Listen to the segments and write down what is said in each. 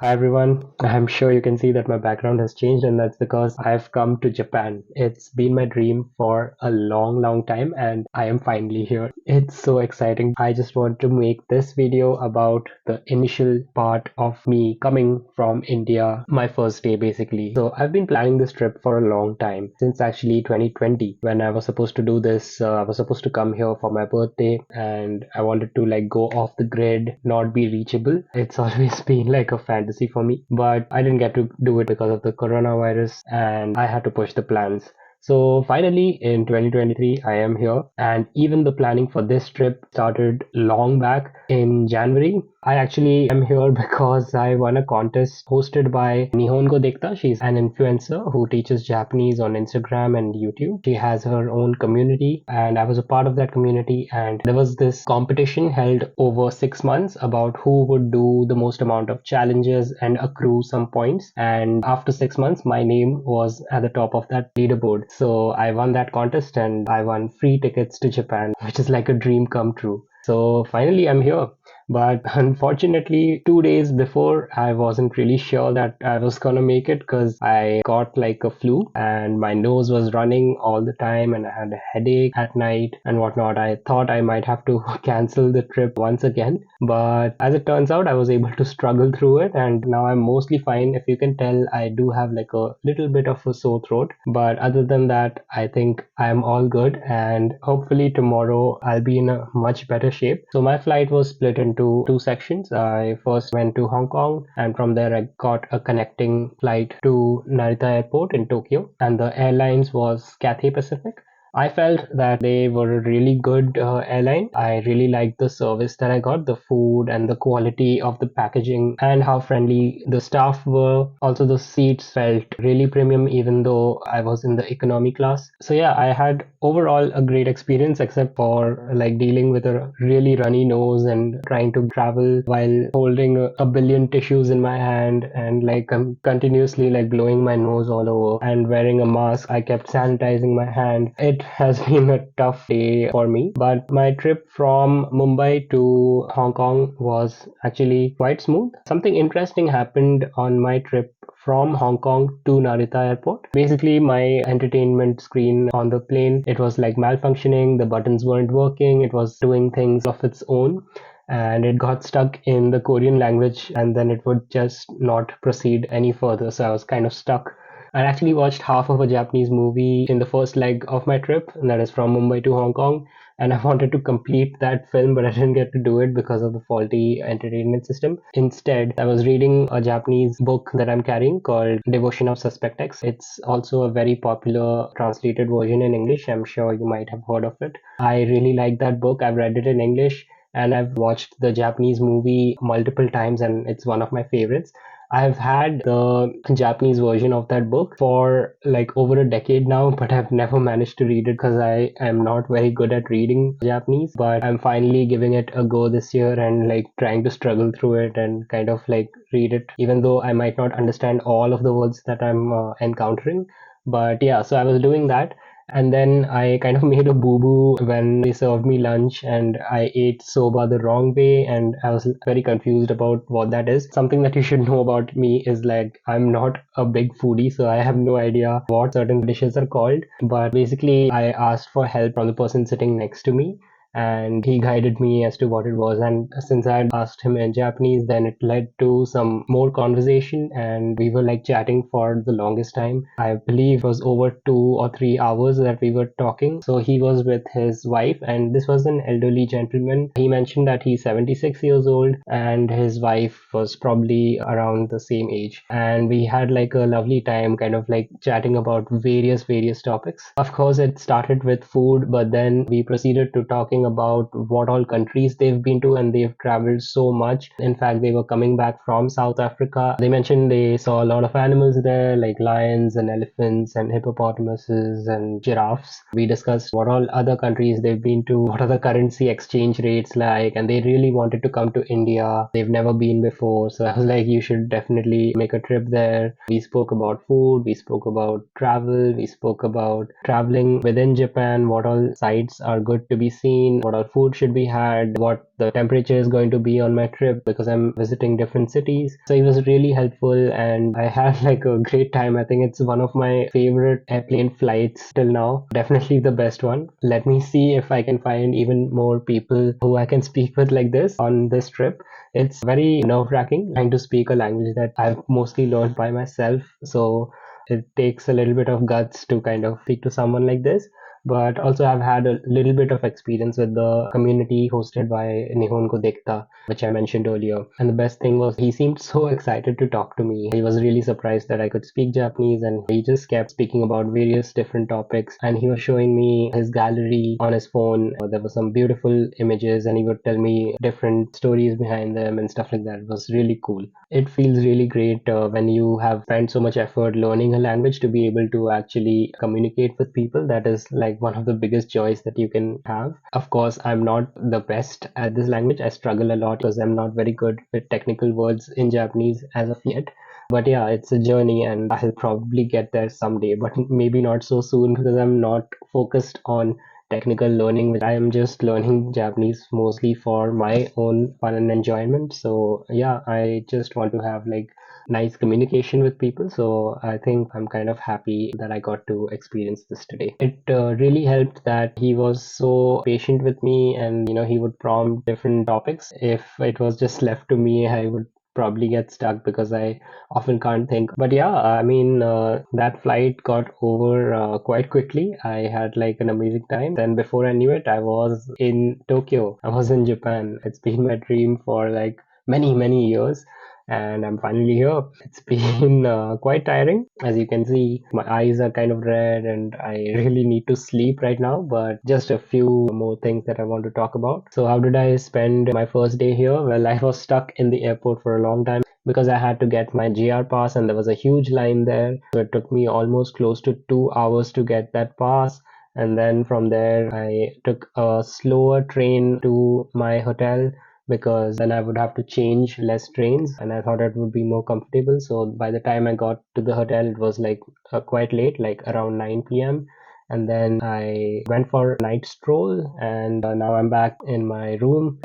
Hi everyone. I'm sure you can see that my background has changed, and that's because I've come to Japan. It's been my dream for a long, long time, and I am finally here. It's so exciting. I just want to make this video about the initial part of me coming from India, my first day basically. So I've been planning this trip for a long time, since actually 2020, when I was supposed to do this. I was supposed to come here for my birthday, and I wanted to like go off the grid, not be reachable. It's always been like a fantasy for me, but I didn't get to do it because of the coronavirus, and I had to push the plans. So finally in 2023, I am here, and even the planning for this trip started long back in January. I actually am here because I won a contest hosted by Nihongo Dekta. She's an influencer who teaches Japanese on Instagram and YouTube. She has her own community, and I was a part of that community. And there was this competition held over 6 months about who would do the most amount of challenges and accrue some points. And after 6 months, my name was at the top of that leaderboard. So I won that contest and I won free tickets to Japan, which is like a dream come true. So finally, I'm here. But unfortunately, 2 days before, I wasn't really sure that I was gonna make it because I got like a flu and my nose was running all the time and I had a headache at night and whatnot. I thought I might have to cancel the trip once again. But as it turns out, I was able to struggle through it and now I'm mostly fine. If you can tell, I do have like a little bit of a sore throat. But other than that, I think I'm all good and hopefully tomorrow I'll be in a much better shape. So my flight was split into two sections. I first went to Hong Kong and from there I got a connecting flight to Narita Airport in Tokyo, and the airlines was Cathay Pacific. I felt that they were a really good airline. I really liked the service that I got, the food and the quality of the packaging, and how friendly the staff were. Also, the seats felt really premium, even though I was in the economy class. So, yeah, I had overall a great experience, except for like dealing with a really runny nose and trying to travel while holding a billion tissues in my hand and like continuously like blowing my nose all over and wearing a mask. I kept sanitizing my hand. It has been a tough day for me, but my trip from Mumbai to Hong Kong was actually quite smooth. Something interesting happened on my trip from Hong Kong to Narita Airport. Basically, my entertainment screen on the plane, it was like malfunctioning, the buttons weren't working, it was doing things of its own, and it got stuck in the Korean language and then it would just not proceed any further. So I was kind of stuck. I actually watched half of a Japanese movie in the first leg of my trip, and that is from Mumbai to Hong Kong. And I wanted to complete that film, but I didn't get to do it because of the faulty entertainment system. Instead, I was reading a Japanese book that I'm carrying called Devotion of Suspect X. It's also a very popular translated version in English. I'm sure you might have heard of it. I really like that book. I've read it in English and I've watched the Japanese movie multiple times, and it's one of my favorites. I've had the Japanese version of that book for like over a decade now, but I've never managed to read it because I am not very good at reading Japanese. But I'm finally giving it a go this year and like trying to struggle through it and kind of like read it, even though I might not understand all of the words that I'm encountering. But yeah, so I was doing that. And then I kind of made a boo boo when they served me lunch, and I ate soba the wrong way. And I was very confused about what that is. Something that you should know about me is like I'm not a big foodie, so I have no idea what certain dishes are called. But basically, I asked for help from the person sitting next to me, and he guided me as to what it was. And since I had asked him in Japanese, then it led to some more conversation, and we were like chatting for the longest time. I believe it was over 2 or 3 hours that we were talking. So he was with his wife, and this was an elderly gentleman. He mentioned that he's 76 years old, and his wife was probably around the same age. And we had like a lovely time, kind of like chatting about various topics. Of course, it started with food, but then we proceeded to talking about what all countries they've been to, and they've traveled so much. In fact, they were coming back from South Africa. They mentioned they saw a lot of animals there, like lions and elephants and hippopotamuses and giraffes. We discussed what all other countries they've been to, what are the currency exchange rates like, and they really wanted to come to India. They've never been before. So I was like, you should definitely make a trip there. We spoke about food, we spoke about travel, we spoke about traveling within Japan, what all sites are good to be seen, explain what all food should be had, what the temperature is going to be on my trip because I'm visiting different cities. So he was really helpful and I had like a great time. I think it's one of my favorite airplane flights till now. Definitely the best one. Let me see if I can find even more people who I can speak with like this on this trip. It's very nerve-wracking trying to speak a language that I've mostly learned by myself. So it takes a little bit of guts to kind of speak to someone like this. But also, I've had a little bit of experience with the community hosted by Nihongo Dekta, which I mentioned earlier. And the best thing was he seemed so excited to talk to me. He was really surprised that I could speak Japanese, and he just kept speaking about various different topics. And he was showing me his gallery on his phone. There were some beautiful images, and he would tell me different stories behind them and stuff like that. It was really cool. It feels really great when you have spent so much effort learning a language to be able to actually communicate with people. That is like one of the biggest joys that you can have. Of course, I'm not the best at this language. I struggle a lot because I'm not very good with technical words in Japanese as of yet. But yeah, it's a journey and I'll probably get there someday, but maybe not so soon because I'm not focused on technical learning. I am just learning Japanese mostly for my own fun and enjoyment. So yeah, I just want to have like nice communication with people. So I think I'm kind of happy that I got to experience this today. It really helped that he was so patient with me and he would prompt different topics. If it was just left to me, I would probably get stuck because I often can't think. But yeah, I mean, that flight got over quite quickly. I had like an amazing time. Then before I knew it, I was in Tokyo. I was in Japan. It's been my dream for like many, many years. And I'm finally here. It's been quite tiring. As you can see, my eyes are kind of red and I really need to sleep right now. But just a few more things that I want to talk about. So, how did I spend my first day here? Well, I was stuck in the airport for a long time because I had to get my JR pass and there was a huge line there. So it took me almost close to 2 hours to get that pass. And then from there, I took a slower train to my hotel because then I would have to change less trains and I thought it would be more comfortable. So by the time I got to the hotel, it was like quite late, like around 9 p.m. And then I went for a night stroll and now I'm back in my room.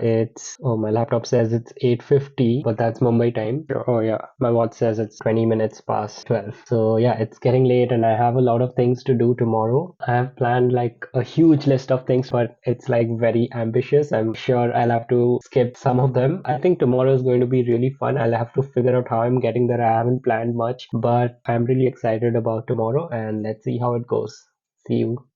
Oh, my laptop says it's 8:50, but that's Mumbai time. Oh yeah, my watch says it's 20 minutes past 12. So yeah, it's getting late and I have a lot of things to do tomorrow. I have planned like a huge list of things, but it's like very ambitious. I'm sure I'll have to skip some of them. I think tomorrow is going to be really fun. I'll have to figure out how I'm getting there. I haven't planned much, but I'm really excited about tomorrow and let's see how it goes. See you.